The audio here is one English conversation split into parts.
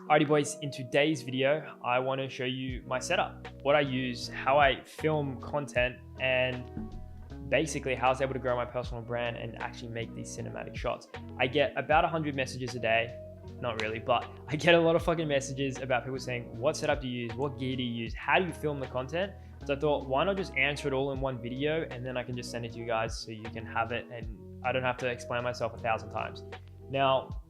Alrighty boys, in today's video, I want to show you my setup, what I use, how I film content, and basically how I was able to grow my personal brand and actually make these cinematic shots. I get about 100 messages a day, not really, but I get a lot of fucking messages about people saying, what setup do you use? What gear do you use? How do you film the content? So I thought, why not just answer it all in one video and then I can just send it to you guys so you can have it and I don't have to explain myself 1,000 times. Now,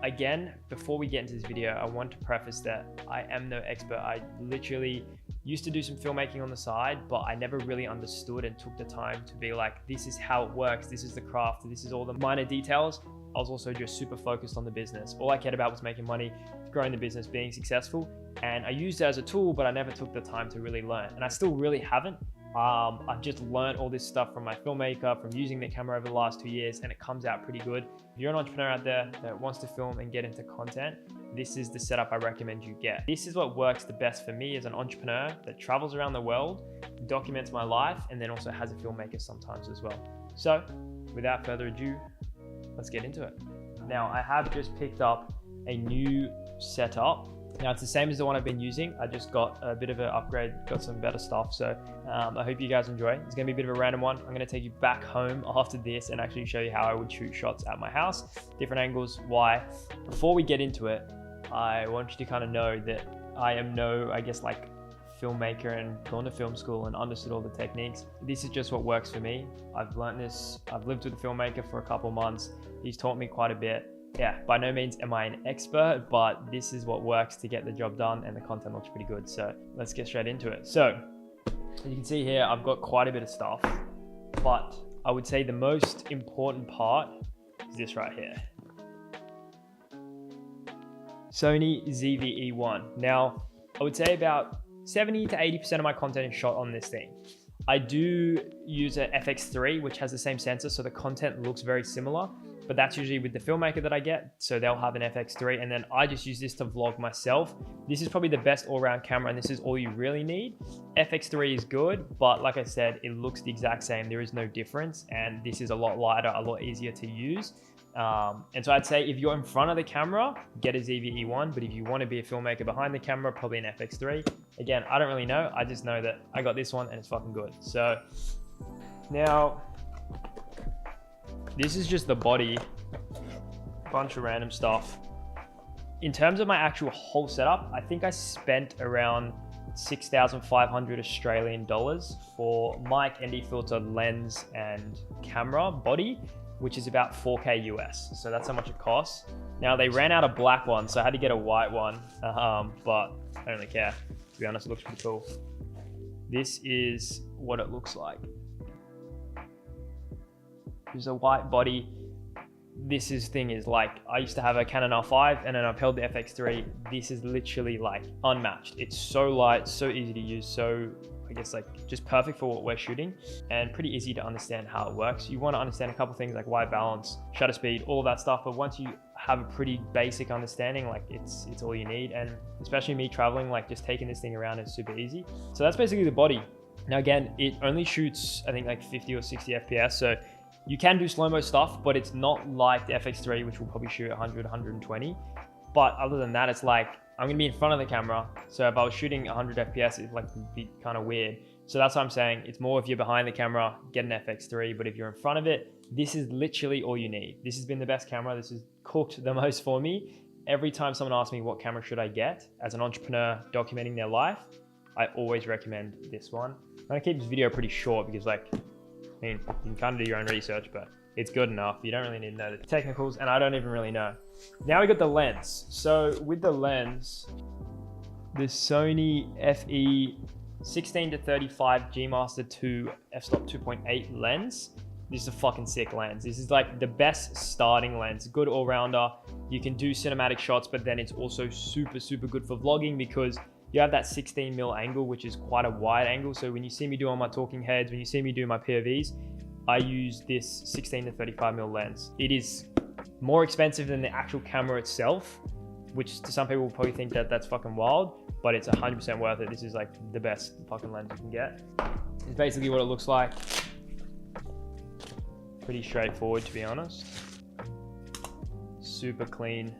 again, before we get into this video, I want to preface that I am no expert. I literally used to do some filmmaking on the side, but I never really understood and took the time to be like, this is how it works. This is the craft. This is all the minor details. I was also just super focused on the business. All I cared about was making money, growing the business, being successful. And I used it as a tool, but I never took the time to really learn. And I still really haven't. I've just learned all this stuff from my filmmaker, from using the camera over the last 2 years, and it comes out pretty good. If you're an entrepreneur out there that wants to film and get into content, this is the setup I recommend you get. This is what works the best for me as an entrepreneur that travels around the world, documents my life, and then also has a filmmaker sometimes as well. So without further ado, let's get into it. Now, I have just picked up a new setup. Now, it's the same as the one I've been using. I just got a bit of an upgrade, got some better stuff. So I hope you guys enjoy. It's gonna be a bit of a random one. I'm gonna take you back home after this and actually show you how I would shoot shots at my house, different angles, why. Before we get into it, I want you to kind of know that I am no, I guess, like filmmaker and gone to film school and understood all the techniques. This is just what works for me. I've learned this. I've lived with a filmmaker for a couple months. He's taught me quite a bit. Yeah, by no means am I an expert, but this is what works to get the job done and the content looks pretty good. So let's get straight into it. So as you can see here, I've got quite a bit of stuff, but I would say the most important part is this right here. Sony ZV-E1. Now, I would say about 70 to 80% of my content is shot on this thing. I do use a FX3, which has the same sensor, so the content looks very similar, but that's usually with the filmmaker that I get. So they'll have an FX3, and then I just use this to vlog myself. This is probably the best all-round camera, and this is all you really need. FX3 is good, but like I said, it looks the exact same. There is no difference, and this is a lot lighter, a lot easier to use. And so I'd say if you're in front of the camera, get a ZV-E1, but if you want to be a filmmaker behind the camera, probably an FX3. Again, I don't really know. I just know that I got this one and it's fucking good. So now, this is just the body, bunch of random stuff. In terms of my actual whole setup, I think I spent around 6,500 Australian dollars for mic, ND filter, lens, and camera body, which is about 4K US. So that's how much it costs. Now, they ran out of black ones, so I had to get a white one, but I don't really care. To be honest, it looks pretty cool. This is what it looks like. There's a white body. This thing is like, I used to have a Canon R5 and then I've held the FX3. This is literally like unmatched. It's so light, so easy to use, so I guess like just perfect for what we're shooting and pretty easy to understand how it works. You want to understand a couple things like white balance, shutter speed, all of that stuff. But once you have a pretty basic understanding, like it's all you need. And especially me traveling, like just taking this thing around is super easy. So that's basically the body. Now again, it only shoots, I think like 50 or 60 FPS. So you can do slow-mo stuff, but it's not like the FX3, which will probably shoot 100, 120. But other than that, it's like, I'm gonna be in front of the camera. So if I was shooting 100 FPS, it'd like be kind of weird. So that's what I'm saying. It's more if you're behind the camera, get an FX3, but if you're in front of it, this is literally all you need. This has been the best camera. This has cooked the most for me. Every time someone asks me what camera should I get as an entrepreneur documenting their life, I always recommend this one. I'm gonna keep this video pretty short because like, I mean, you can kind of do your own research, but it's good enough. You don't really need to know the technicals, and I don't even really know. Now we got the lens. So with the lens, the Sony FE 16-35 G Master 2 f-stop 2.8 lens. This is a fucking sick lens. This is like the best starting lens, good all-rounder. You can do cinematic shots, but then it's also super, super good for vlogging because you have that 16mm angle, which is quite a wide angle. So when you see me do on my talking heads, when you see me do my POVs, I use this 16-35mm lens. It is more expensive than the actual camera itself, which to some people will probably think that that's fucking wild, but it's 100% worth it. This is like the best fucking lens you can get. It's basically what it looks like. Pretty straightforward, to be honest. Super clean.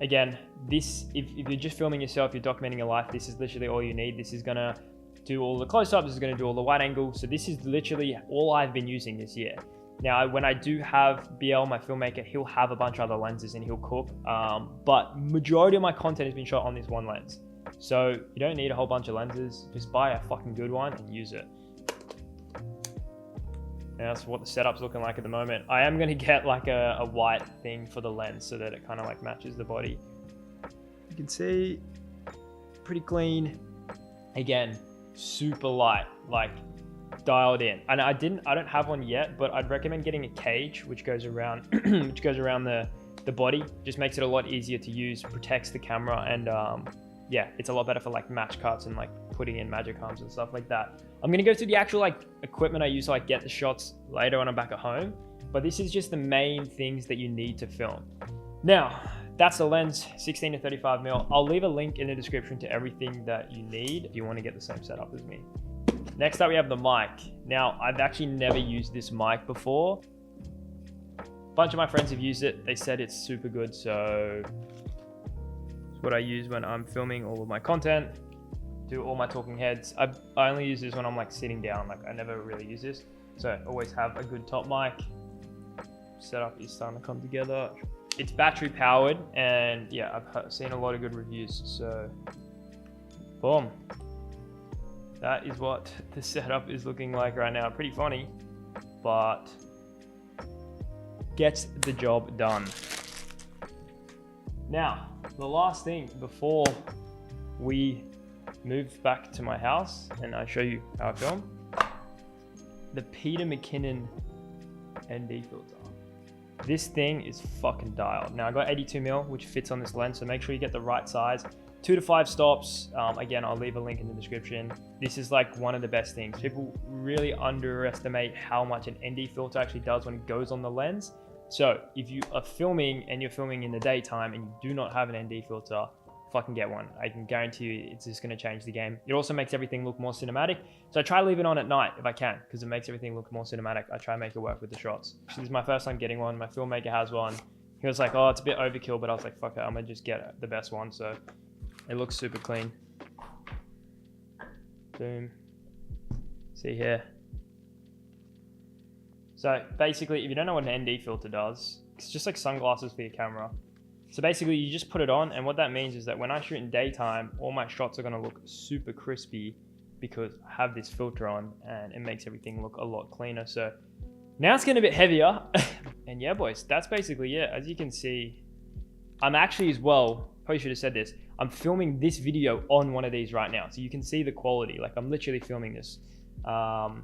Again, this, if you're just filming yourself, you're documenting your life, this is literally all you need. This is gonna do all the close-ups, this is gonna do all the wide angle. So this is literally all I've been using this year. Now, when I do have BL, my filmmaker, he'll have a bunch of other lenses and he'll cook. But majority of my content has been shot on this one lens. So you don't need a whole bunch of lenses. Just buy a fucking good one and use it. And that's what the setup's looking like at the moment. I am gonna get like a white thing for the lens so that it kind of like matches the body. You can see, pretty clean. Again, super light, like dialed in. And I don't have one yet, but I'd recommend getting a cage which goes around the body. Just makes it a lot easier to use, protects the camera, and yeah, it's a lot better for like match cuts and like putting in magic arms and stuff like that. I'm gonna go through the actual like equipment I use to like get the shots later when I'm back at home, but this is just the main things that you need to film. Now, that's the lens, 16 to 35 mil. I'll leave a link in the description to everything that you need if you want to get the same setup as me. Next up, we have the mic. Now, I've actually never used this mic before. A bunch of my friends have used it. They said it's super good, so it's what I use when I'm filming all of my content, do all my talking heads. I only use this when I'm like sitting down. Like I never really use this. So always have a good top mic. Setup is starting to come together. It's battery powered, and yeah, I've seen a lot of good reviews. So boom. That is what the setup is looking like right now. Pretty funny, but gets the job done. Now, the last thing before we move back to my house and I show you how I film, the Peter McKinnon ND filter. This thing is fucking dialed. Now I got 82 mil, which fits on this lens, so make sure you get the right size. 2 to 5 stops. Again, I'll leave a link in the description. This is like one of the best things. People really underestimate how much an ND filter actually does when it goes on the lens. So if you are filming and you're filming in the daytime and you do not have an ND filter, fucking get one. I can guarantee you it's just gonna change the game. It also makes everything look more cinematic. So I try to leave it on at night if I can, because it makes everything look more cinematic. I try to make it work with the shots. This is my first time getting one. My filmmaker has one. He was like, oh, it's a bit overkill, but I was like, fuck it, I'm gonna just get the best one. So it looks super clean. Boom. See here. So basically, if you don't know what an ND filter does, it's just like sunglasses for your camera. So basically you just put it on, and what that means is that when I shoot in daytime, all my shots are gonna look super crispy because I have this filter on, and it makes everything look a lot cleaner. So now it's getting a bit heavier. And yeah, boys, that's basically it. As you can see, I'm actually as well, probably should have said this, I'm filming this video on one of these right now. So you can see the quality, like I'm literally filming this. But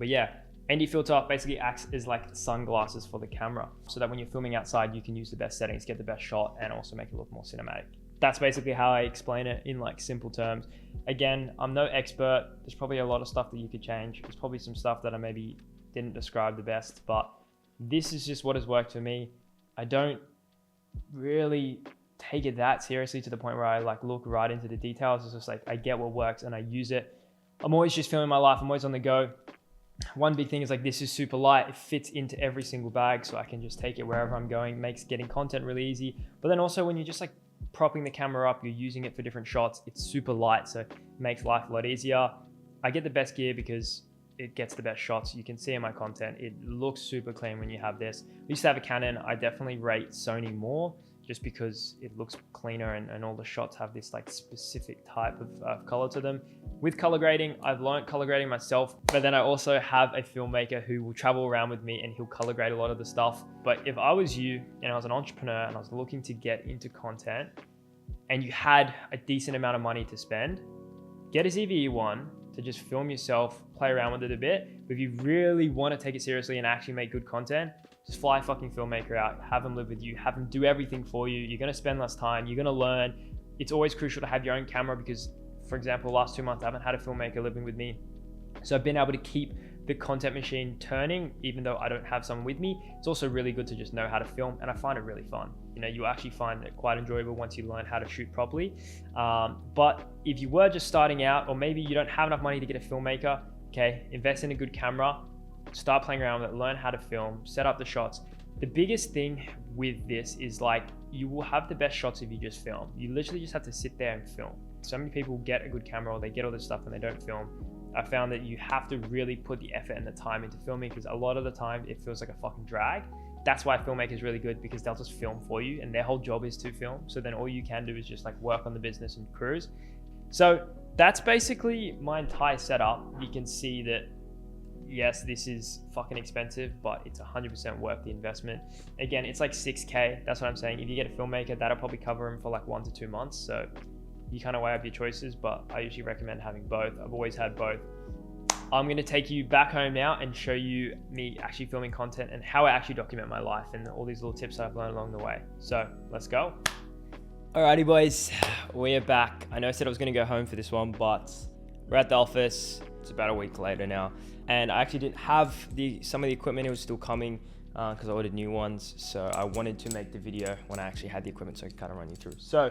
yeah, ND filter basically acts as like sunglasses for the camera, so that when you're filming outside, you can use the best settings, get the best shot, and also make it look more cinematic. That's basically how I explain it in like simple terms. Again, I'm no expert. There's probably a lot of stuff that you could change. There's probably some stuff that I maybe didn't describe the best, but this is just what has worked for me. I don't really take it that seriously to the point where I like look right into the details. It's just like I get what works and I use it. I'm always just filming my life. I'm always on the go. One big thing is like this is super light. It fits into every single bag, so I can just take it wherever I'm going. Makes getting content really easy. But then also when you're just like propping the camera up, you're using it for different shots, it's super light, so it makes life a lot easier. I get the best gear because it gets the best shots. You can see in my content, it looks super clean when you have this. I used to have a Canon. I definitely rate Sony more just because it looks cleaner, and all the shots have this like specific type of color to them. With color grading, I've learned color grading myself, but then I also have a filmmaker who will travel around with me and he'll color grade a lot of the stuff. But if I was you and I was an entrepreneur and I was looking to get into content and you had a decent amount of money to spend, get a ZV-E1 to just film yourself, play around with it a bit. But if you really want to take it seriously and actually make good content, just fly a fucking filmmaker out, have them live with you, have them do everything for you. You're going to spend less time, you're going to learn. It's always crucial to have your own camera because, for example, last 2 months, I haven't had a filmmaker living with me. So I've been able to keep the content machine turning, even though I don't have someone with me. It's also really good to just know how to film, and I find it really fun. You know, you actually find it quite enjoyable once you learn how to shoot properly. But if you were just starting out, or maybe you don't have enough money to get a filmmaker, okay, invest in a good camera, start playing around with it, learn how to film, set up the shots. The biggest thing with this is like, you will have the best shots if you just film. You literally just have to sit there and film. So many people get a good camera or they get all this stuff and they don't film. I found that you have to really put the effort and the time into filming, because a lot of the time it feels like a fucking drag. That's why filmmakers is really good, because they'll just film for you and their whole job is to film. So then all you can do is just like work on the business and cruise. So that's basically my entire setup. You can see that, yes, this is fucking expensive, but it's 100% worth the investment. Again, it's like 6K. That's what I'm saying. If you get a filmmaker, that'll probably cover him for like 1 to 2 months. So you kind of weigh up your choices, but I usually recommend having both. I've always had both. I'm going to take you back home now and show you me actually filming content and how I actually document my life and all these little tips that I've learned along the way. So let's go. Alrighty boys, we're back. I know I said I was going to go home for this one, but we're at the office. It's about a week later now. And I actually didn't have some of the equipment. It was still coming because I ordered new ones. So I wanted to make the video when I actually had the equipment so I could kind of run you through. So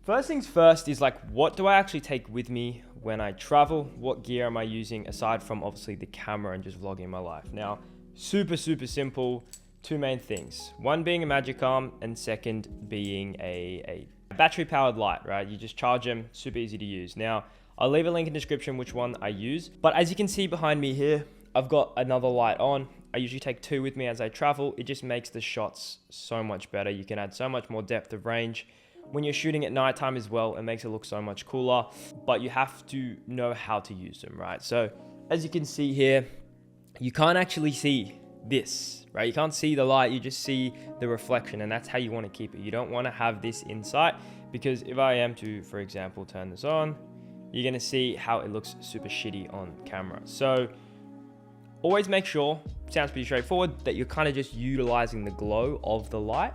first things first is like, what do I actually take with me when I travel? What gear am I using aside from obviously the camera and just vlogging my life? Now, super simple. 2 main things. One being a Magicom and second being a battery powered light, right? You just charge them, super easy to use. Now, I'll leave a link in the description which one I use. But as you can see behind me here, I've got another light on. I usually take 2 with me as I travel. It just makes the shots so much better. You can add so much more depth of range. When you're shooting at nighttime as well, it makes it look so much cooler, but you have to know how to use them, right? So as you can see here, you can't actually see this, right? You can't see the light, you just see the reflection, and that's how you want to keep it. You don't want to have this insight, because if I am to, for example, turn this on, you're going to see how it looks super shitty on camera. So always make sure, sounds pretty straightforward, that you're kind of just utilizing the glow of the light.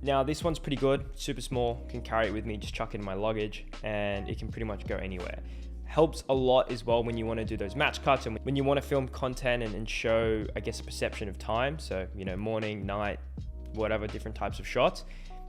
Now this one's pretty good, super small, can carry it with me, just chuck it in my luggage, and it can pretty much go anywhere. Helps a lot as well when you want to do those match cuts and when you want to film content and show, I guess, a perception of time. So, you know, morning, night, whatever, different types of shots.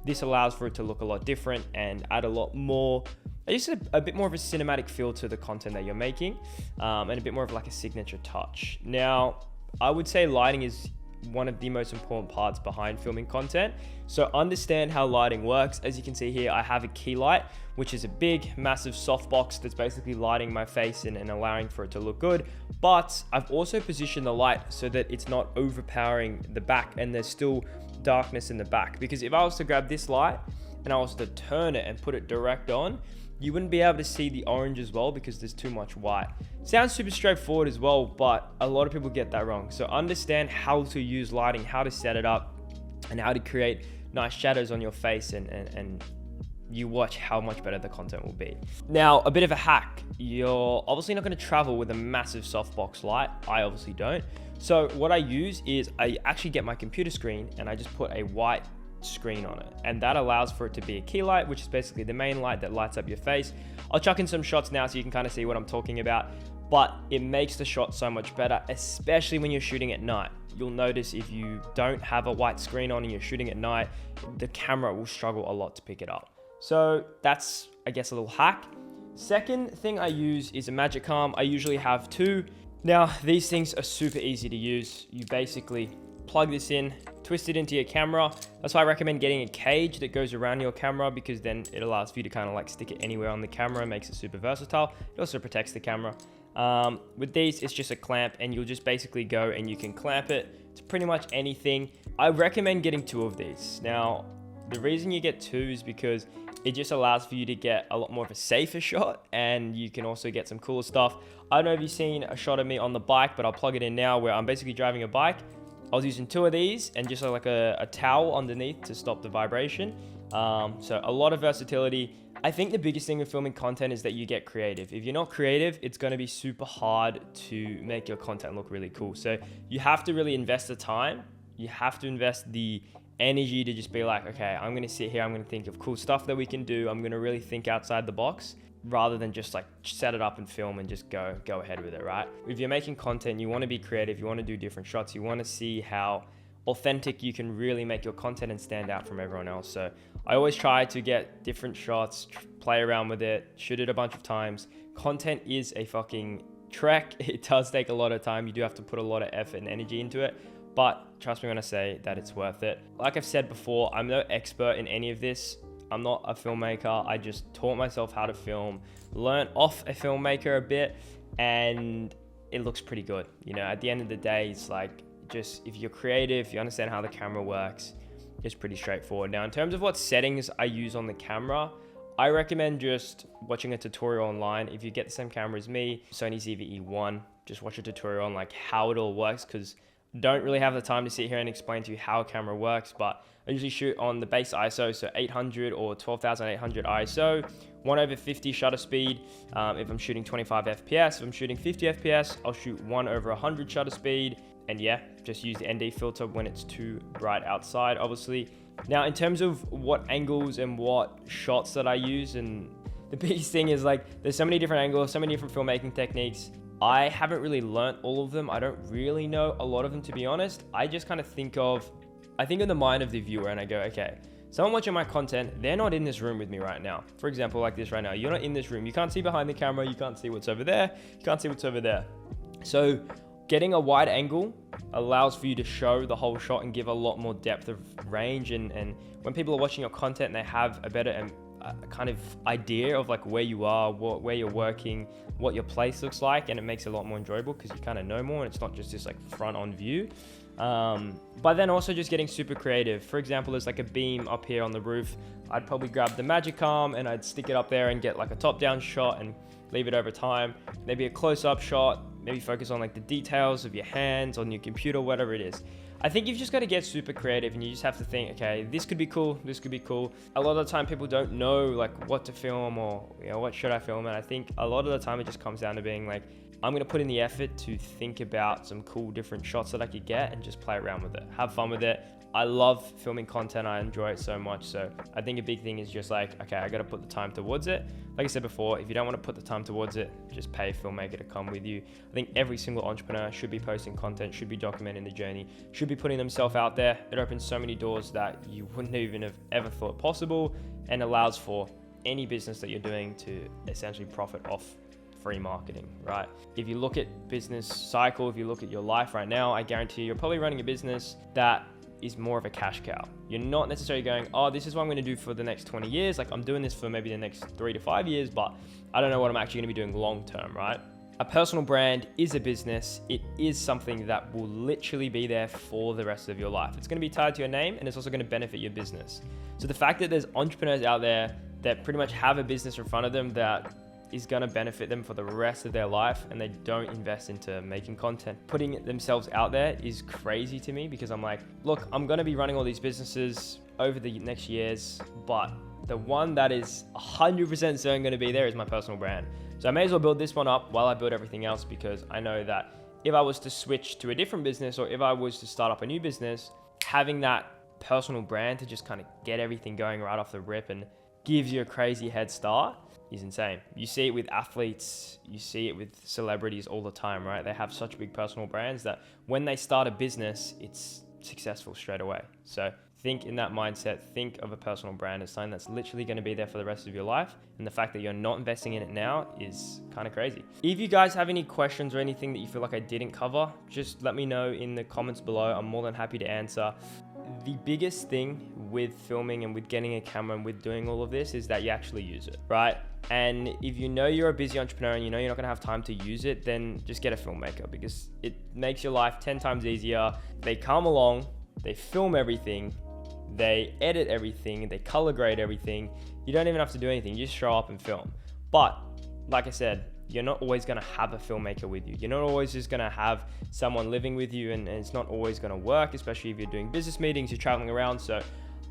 This allows for it to look a lot different and add a lot more, just a bit more of a cinematic feel to the content that you're making, and a bit more of like a signature touch. Now, I would say lighting is one of the most important parts behind filming content. So understand how lighting works. As you can see here, I have a key light, which is a big, massive softbox that's basically lighting my face and allowing for it to look good. But I've also positioned the light so that it's not overpowering the back and there's still darkness in the back. Because if I was to grab this light and I was to turn it and put it direct on, you wouldn't be able to see the orange as well because there's too much white. Sounds super straightforward as well, but a lot of people get that wrong. So understand how to use lighting, how to set it up, and how to create nice shadows on your face, and you watch how much better the content will be. Now, a bit of a hack. You're obviously not going to travel with a massive softbox light. I obviously don't. So what I use is I actually get my computer screen and I just put a white screen on it, and that allows for it to be a key light, which is basically the main light that lights up your face. I'll chuck in some shots now so you can kind of see what I'm talking about, but it makes the shot so much better, especially when you're shooting at night. You'll notice if you don't have a white screen on and you're shooting at night, the camera will struggle a lot to pick it up. So that's, I guess, a little hack. Second thing I use is a Magicom. I usually have 2. Now, these things are super easy to use. You basically plug this in, twist it into your camera. That's why I recommend getting a cage that goes around your camera, because then it allows for you to kind of like stick it anywhere on the camera, makes it super versatile. It also protects the camera. With these, it's just a clamp, and you'll just basically go and you can clamp it to pretty much anything. I recommend getting 2 of these. Now, the reason you get 2 is because it just allows for you to get a lot more of a safer shot, and you can also get some cooler stuff. I don't know if you've seen a shot of me on the bike, but I'll plug it in now, where I'm basically driving a bike. I was using 2 of these and just like a towel underneath to stop the vibration. So a lot of versatility. I think the biggest thing with filming content is that you get creative. If you're not creative, it's going to be super hard to make your content look really cool. So you have to really invest the time. You have to invest the energy to just be like, okay, I'm going to sit here, I'm going to think of cool stuff that we can do. I'm going to really think outside the box, rather than just like set it up and film and just go ahead with it, right? If you're making content, you want to be creative, you want to do different shots, you want to see how authentic you can really make your content and stand out from everyone else. So I always try to get different shots, play around with it, shoot it a bunch of times. Content is a fucking trek. It does take a lot of time. You do have to put a lot of effort and energy into it, but trust me when I say that it's worth it. Like I've said before, I'm no expert in any of this. I'm not a filmmaker. I just taught myself how to film, learned off a filmmaker a bit, and it looks pretty good. You know, at the end of the day, it's like, just if you're creative, you understand how the camera works, it's pretty straightforward. Now, in terms of what settings I use on the camera, I recommend just watching a tutorial online. If you get the same camera as me, Sony ZV-E1, just watch a tutorial on like how it all works, because I don't really have the time to sit here and explain to you how a camera works, but I usually shoot on the base ISO, so 800 or 12,800 ISO, 1/50 shutter speed. If I'm shooting 25 FPS, if I'm shooting 50 FPS, I'll shoot 1/100 shutter speed. And yeah, just use the ND filter when it's too bright outside, obviously. Now, in terms of what angles and what shots that I use, and the biggest thing is like, there's so many different angles, so many different filmmaking techniques. I haven't really learnt all of them. I don't really know a lot of them, to be honest. I just kind of think in the mind of the viewer, and I go, okay, someone watching my content, they're not in this room with me right now. For example, like this right now, you're not in this room. You can't see behind the camera. You can't see what's over there. You can't see what's over there. So getting a wide angle allows for you to show the whole shot and give a lot more depth of range. And when people are watching your content, they have a better kind of idea of like where you are, where you're working, what your place looks like, and it makes it a lot more enjoyable because you kind of know more and it's not just this like front on view. But then also just getting super creative. For example, there's like a beam up here on the roof. I'd probably grab the Magicom and I'd stick it up there and get like a top-down shot and leave it over time. Maybe a close-up shot, maybe focus on like the details of your hands on your computer, whatever it is. I think you've just got to get super creative and you just have to think, okay, this could be cool, this could be cool. A lot of the time people don't know like what to film or, you know, what should I film? And I think a lot of the time it just comes down to being like, I'm going to put in the effort to think about some cool different shots that I could get and just play around with it, have fun with it. I love filming content. I enjoy it so much. So I think a big thing is just like, okay, I got to put the time towards it. Like I said before, if you don't want to put the time towards it, just pay a filmmaker to come with you. I think every single entrepreneur should be posting content, should be documenting the journey, should be putting themselves out there. It opens so many doors that you wouldn't even have ever thought possible, and allows for any business that you're doing to essentially profit off free marketing, right? If you look at business cycle, if you look at your life right now, I guarantee you're probably running a business that is more of a cash cow. You're not necessarily going, oh, this is what I'm going to do for the next 20 years. Like I'm doing this for maybe the next 3 to 5 years, but I don't know what I'm actually going to be doing long term, right? A personal brand is a business. It is something that will literally be there for the rest of your life. It's going to be tied to your name, and it's also going to benefit your business. So the fact that there's entrepreneurs out there that pretty much have a business in front of them that is going to benefit them for the rest of their life, and they don't invest into making content, putting themselves out there, is crazy to me, because I'm like, look, I'm going to be running all these businesses over the next years, but the one that is 100% certain going to be there is my personal brand. So I may as well build this one up while I build everything else, because I know that if I was to switch to a different business, or if I was to start up a new business, having that personal brand to just kind of get everything going right off the rip and gives you a crazy head start is insane. You see it with athletes, you see it with celebrities all the time, right? They have such big personal brands that when they start a business, it's successful straight away. So think in that mindset, think of a personal brand as something that's literally going to be there for the rest of your life. And the fact that you're not investing in it now is kind of crazy. If you guys have any questions or anything that you feel like I didn't cover, just let me know in the comments below. I'm more than happy to answer. The biggest thing with filming and with getting a camera and with doing all of this is that you actually use it, right? And if you know you're a busy entrepreneur and you know you're not gonna have time to use it, then just get a filmmaker, because it makes your life 10 times easier. They come along, they film everything, they edit everything, they color grade everything. You don't even have to do anything, you just show up and film. But like I said, you're not always gonna have a filmmaker with you. You're not always just gonna have someone living with you, and it's not always gonna work, especially if you're doing business meetings, you're traveling around. So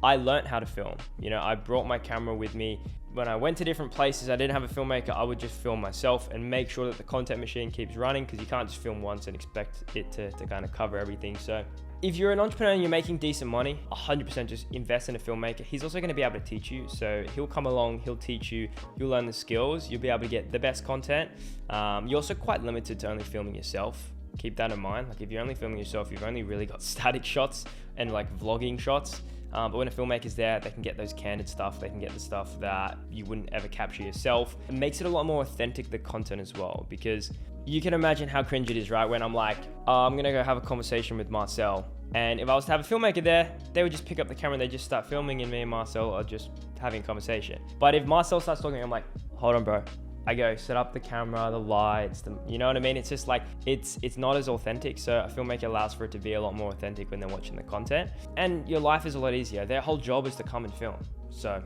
I learned how to film. You know, I brought my camera with me. When I went to different places, I didn't have a filmmaker, I would just film myself and make sure that the content machine keeps running, because you can't just film once and expect it to kind of cover everything. So if you're an entrepreneur and you're making decent money, 100% just invest in a filmmaker. He's also going to be able to teach you. So he'll come along, he'll teach you, you'll learn the skills, you'll be able to get the best content. You're also quite limited to only filming yourself. Keep that in mind. Like if you're only filming yourself, you've only really got static shots and like vlogging shots. But when a filmmaker's there, they can get those candid stuff. They can get the stuff that you wouldn't ever capture yourself. It makes it a lot more authentic, the content as well, because you can imagine how cringe it is, right? When I'm like, I'm gonna go have a conversation with Marcel, And if I was to have a filmmaker there, they would just pick up the camera and they just start filming, and me and Marcel are just having a conversation. But if Marcel starts talking, I'm like, hold on, bro. I go set up the camera, the lights, you know what I mean? It's just like, it's not as authentic. So a filmmaker allows for it to be a lot more authentic when they're watching the content. And your life is a lot easier. Their whole job is to come and film. So,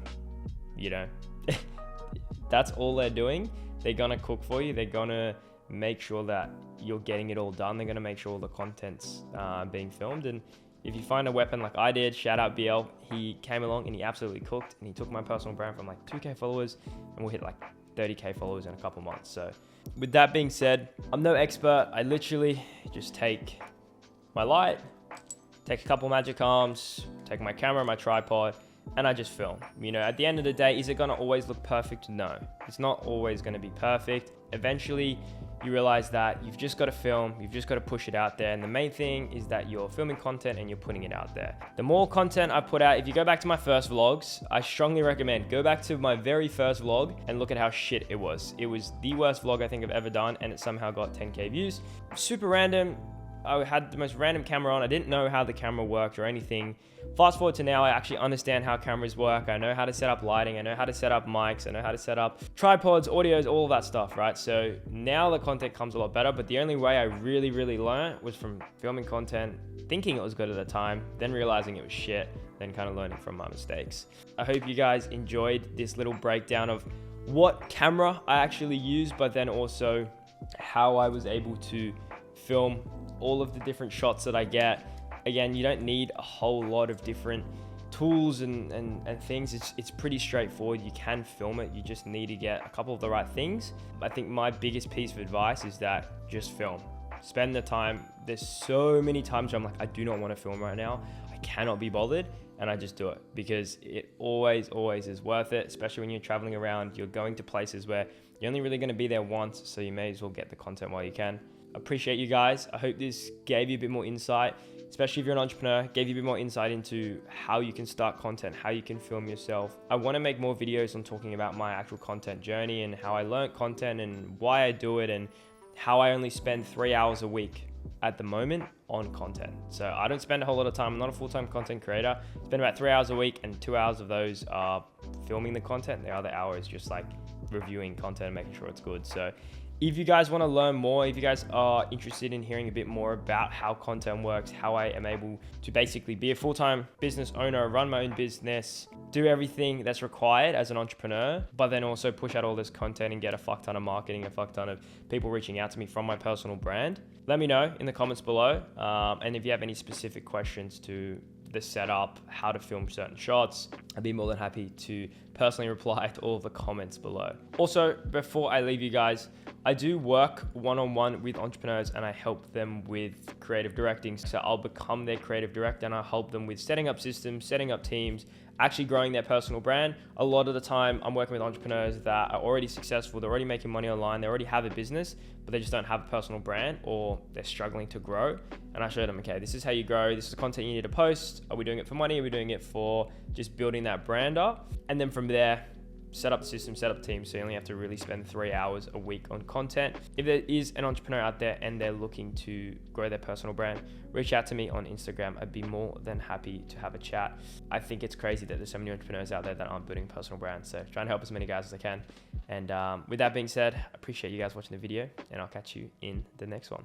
you know, that's all they're doing. They're gonna cook for you. They're gonna make sure that you're getting it all done. They're gonna make sure all the content's being filmed. And if you find a weapon like I did, shout out BL, he came along and he absolutely cooked, and he took my personal brand from like 2K followers and we'll hit like 30K followers in a couple months. So with that being said, I'm no expert. I literally just take my light, take a couple magic arms, take my camera, my tripod, and I just film. You know, at the end of the day, is it gonna always look perfect? No, it's not always gonna be perfect. Eventually, you realize that you've just got to film, you've just got to push it out there. And the main thing is that you're filming content and you're putting it out there. The more content I put out, if you go back to my first vlogs, I strongly recommend go back to my very first vlog and look at how shit it was. It was the worst vlog I think I've ever done, and it somehow got 10K views. Super random. I had the most random camera on. I didn't know how the camera worked or anything. Fast forward to now, I actually understand how cameras work. I know how to set up lighting. I know how to set up mics. I know how to set up tripods, audios, all of that stuff, right? So now the content comes a lot better, but the only way I really learned was from filming content, thinking it was good at the time, then realizing it was shit, then kind of learning from my mistakes. I hope you guys enjoyed this little breakdown of what camera I actually use, but then also how I was able to film all of the different shots that I get. Again, you don't need a whole lot of different tools and things. It's pretty straightforward. You can film it. You just need to get a couple of the right things. I think my biggest piece of advice is that just film. Spend the time. There's so many times where I'm like, I do not want to film right now. I cannot be bothered. And I just do it because it always is worth it, especially when you're traveling around. You're going to places where you're only really going to be there once, so you may as well get the content while you can. Appreciate you guys. I hope this gave you a bit more insight, especially if you're an entrepreneur, gave you a bit more insight into how you can start content, how you can film yourself. I want to make more videos on talking about my actual content journey and how I learned content and why I do it and how I only spend 3 hours a week at the moment on content. So I don't spend a whole lot of time. I'm not a full-time content creator. I spend about 3 hours a week, and 2 hours of those are filming the content. The other hour is just like reviewing content and making sure it's good. So if you guys want to learn more, if you guys are interested in hearing a bit more about how content works, how I am able to basically be a full-time business owner, run my own business, do everything that's required as an entrepreneur, but then also push out all this content and get a fuck ton of marketing, a fuck ton of people reaching out to me from my personal brand, let me know in the comments below. And if you have any specific questions to the setup, how to film certain shots, I'd be more than happy to personally reply to all of the comments below. Also, before I leave you guys, I do work one-on-one with entrepreneurs and I help them with creative directing. So I'll become their creative director and I help them with setting up systems, setting up teams, actually growing their personal brand. A lot of the time I'm working with entrepreneurs that are already successful, they're already making money online, they already have a business, but they just don't have a personal brand or they're struggling to grow. And I show them, okay, this is how you grow, this is the content you need to post. Are we doing it for money? Are we doing it for just building that brand up? And then from there, set up the system, set up teams, so you only have to really spend 3 hours a week on content. If there is an entrepreneur out there and they're looking to grow their personal brand, reach out to me on Instagram. I'd be more than happy to have a chat. I think it's crazy that there's so many entrepreneurs out there that aren't building personal brands, so trying to help as many guys as I can. And with that being said, I appreciate you guys watching the video, and I'll catch you in the next one.